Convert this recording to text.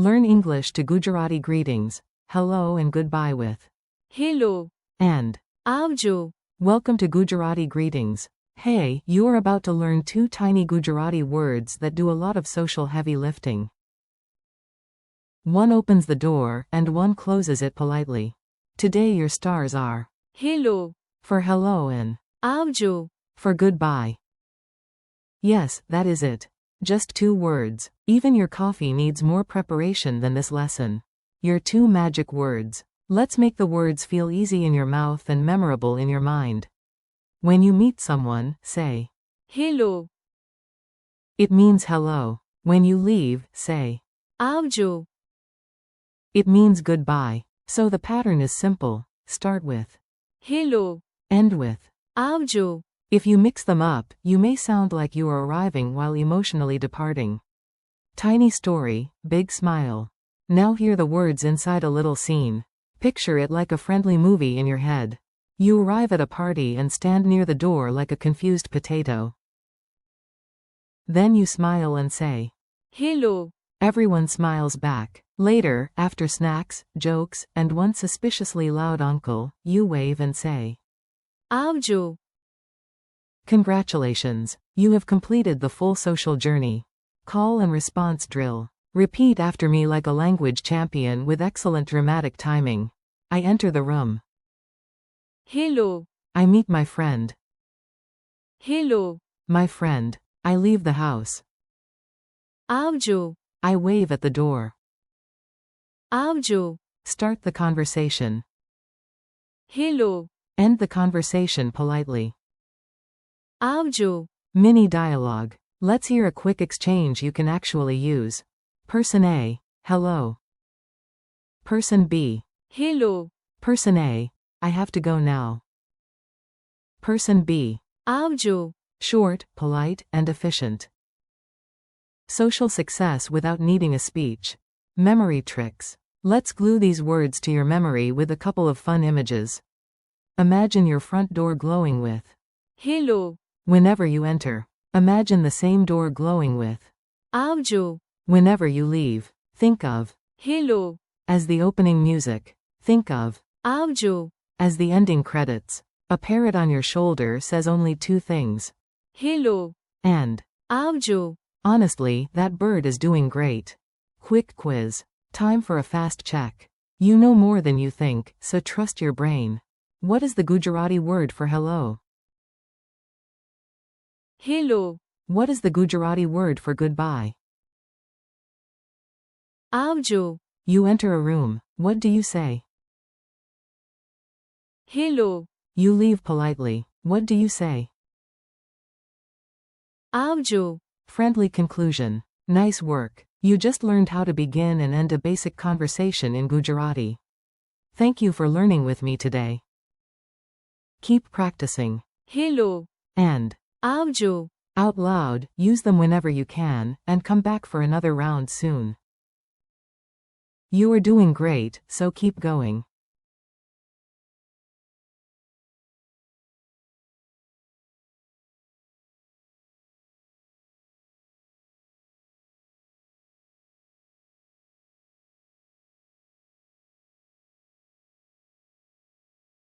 Learn English to Gujarati greetings, hello and goodbye with hello and આવજો. welcome to Gujarati greetings. Hey, you are about to learn 2 tiny Gujarati words that do a lot of social heavy lifting. One opens the door and one closes it politely. Today your stars are hello for hello and આવજો. for goodbye. Yes, that is it. Just 2 words. Even your coffee needs more preparation than this lesson. Your 2 magic words. Let's make the words feel easy in your mouth and memorable in your mind. When you meet someone, say hello it means hello. When you leave, say આવજો. it means goodbye. So the pattern is simple. Start with hello end with આવજો. If you mix them up, you may sound like you are arriving while emotionally departing. Tiny story, big smile. Now hear the words inside a little scene. Picture it like a friendly movie in your head. You arrive at a party and stand near the door like a confused potato. Then you smile and say hello. Everyone smiles back. Later, after snacks, jokes, and one suspiciously loud uncle, you wave and say આવજો. Congratulations, you have completed the full social journey. Call and response drill. Repeat after me like a language champion with excellent dramatic timing. I enter the room. hello I meet my friend. hello My friend. I leave the house. આવજો. I wave at the door. આવજો. Start the conversation. hello End the conversation politely. આવજો. Mini dialogue. Let's hear a quick exchange you can actually use. Person A, hello. Person B, hello Person A, I have to go now. Person B, આવજો. short, polite, and efficient. Social success without needing a speech. Memory tricks. Let's glue these words to your memory with a couple of fun images. Imagine your front door glowing with hello whenever you enter. Imagine the same door glowing with આવજો. whenever you leave. Think of hello as the opening music. Think of આવજો. as the ending credits. A parrot on your shoulder says only 2 things. hello And આવજો. honestly, that bird is doing great. Quick quiz. Time for a fast check. You know more than you think, so trust your brain. What is the Gujarati word for hello? hello What is the Gujarati word for goodbye? આવજો. You enter a room. What do you say? hello You leave politely. What do you say? આવજો. Friendly conclusion. Nice work. You just learned how to begin and end a basic conversation in Gujarati. Thank you for learning with me today. Keep practicing. hello And આવજો. out loud, use them whenever you can, and come back for another round soon. You are doing great, so keep going.